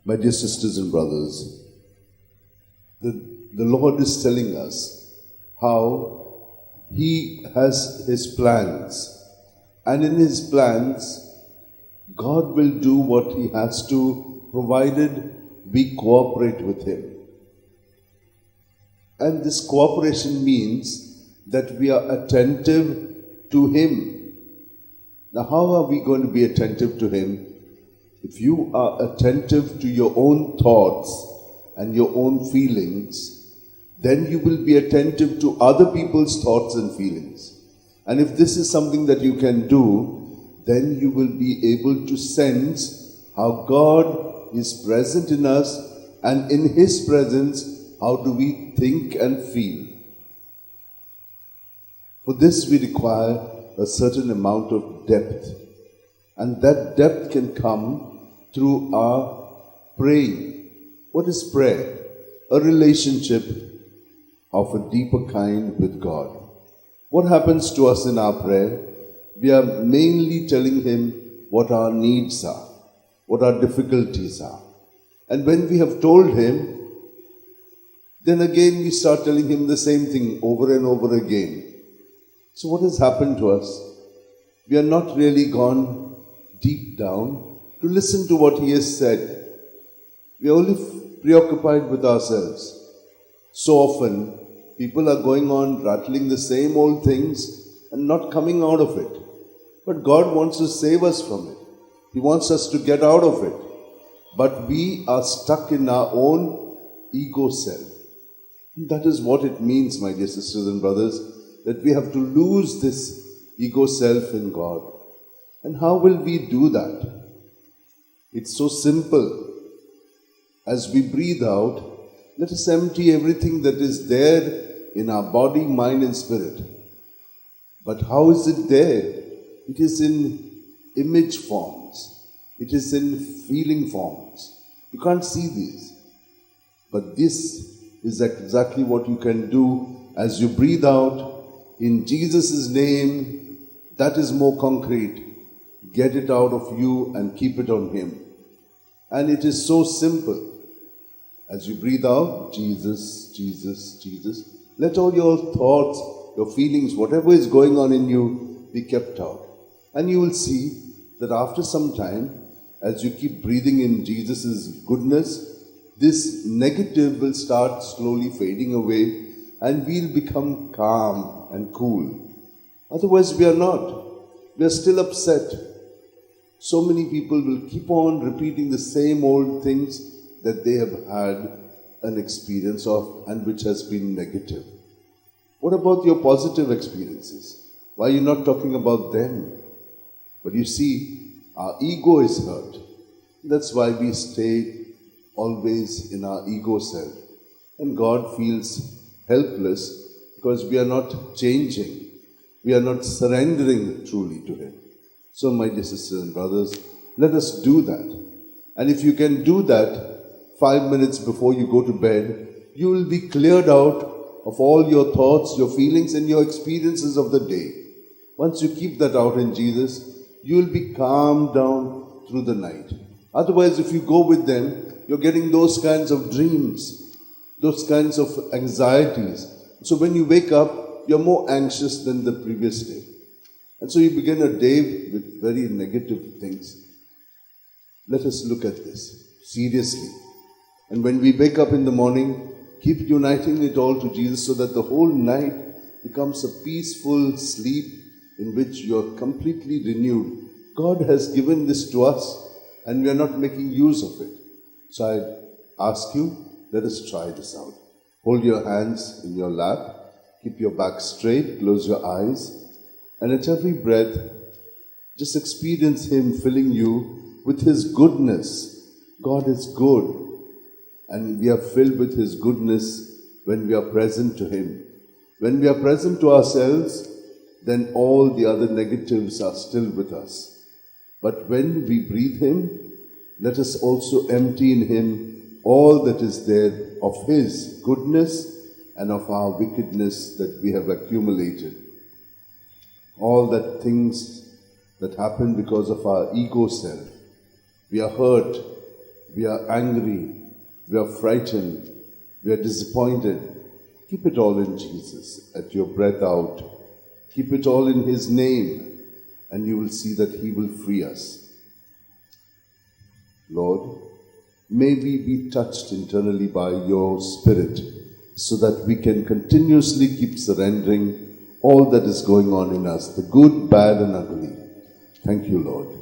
My dear sisters and brothers, the Lord is telling us how He has His plans, and in His plans, God will do what He has to, provided we cooperate with Him. And this cooperation means that we are attentive to Him. Now, how are we going to be attentive to Him? If you are attentive to your own thoughts and your own feelings, then you will be attentive to other people's thoughts and feelings. And if this is something that you can do, then you will be able to sense how God is present in us, and in His presence, how do we think and feel. For this we require a certain amount of depth, and that depth can come through our praying. What is prayer? A relationship of a deeper kind with God. What happens to us in our prayer? We are mainly telling Him what our needs are, what our difficulties are. And when we have told Him, then again we start telling Him the same thing over and over again. So what has happened to us? We are not really gone deep down to listen to what He has said. We are only preoccupied with ourselves. So often, people are going on rattling the same old things and not coming out of it. But God wants to save us from it. He wants us to get out of it. But we are stuck in our own ego self. And that is what it means, my dear sisters and brothers, that we have to lose this ego self in God. And how will we do that? It's so simple. As we breathe out, let us empty everything that is there in our body, mind and spirit. But how is it there? It is in image forms. It is in feeling forms. You can't see these. But this is exactly what you can do as you breathe out in Jesus' name. That is more concrete. Get it out of you and keep it on Him. And it is so simple. As you breathe out, Jesus, Jesus, Jesus, let all your thoughts, your feelings, whatever is going on in you, be kept out. And you will see that after some time, as you keep breathing in Jesus' goodness, this negative will start slowly fading away, and we'll become calm and cool. Otherwise, we are not. We are still upset. So many people will keep on repeating the same old things that they have had an experience of and which has been negative. What about your positive experiences? Why are you not talking about them? But you see, our ego is hurt. That's why we stay always in our ego self. And God feels helpless because we are not changing. We are not surrendering truly to Him. So, my dear sisters and brothers, let us do that. And if you can do that 5 minutes before you go to bed, you will be cleared out of all your thoughts, your feelings, and your experiences of the day. Once you keep that out in Jesus, you will be calmed down through the night. Otherwise, if you go with them, you're getting those kinds of dreams, those kinds of anxieties. So when you wake up, you're more anxious than the previous day. And so you begin a day with very negative things. Let us look at this seriously. And when we wake up in the morning, keep uniting it all to Jesus so that the whole night becomes a peaceful sleep in which you are completely renewed. God has given this to us and we are not making use of it. So I ask you, let us try this out. Hold your hands in your lap, keep your back straight, close your eyes, and at every breath, just experience Him filling you with His goodness. God is good, and we are filled with His goodness when we are present to Him. When we are present to ourselves, then all the other negatives are still with us. But when we breathe Him, let us also empty in Him all that is there of His goodness and of our wickedness that we have accumulated. All that things that happen because of our ego self. We are hurt we are angry, we are frightened, we are disappointed. Keep it all in Jesus at your breath out. Keep it all in His name, and you will see that He will free us. Lord, may we be touched internally by your Spirit so that we can continuously keep surrendering all that is going on in us, the good, bad, and ugly. Thank you, Lord.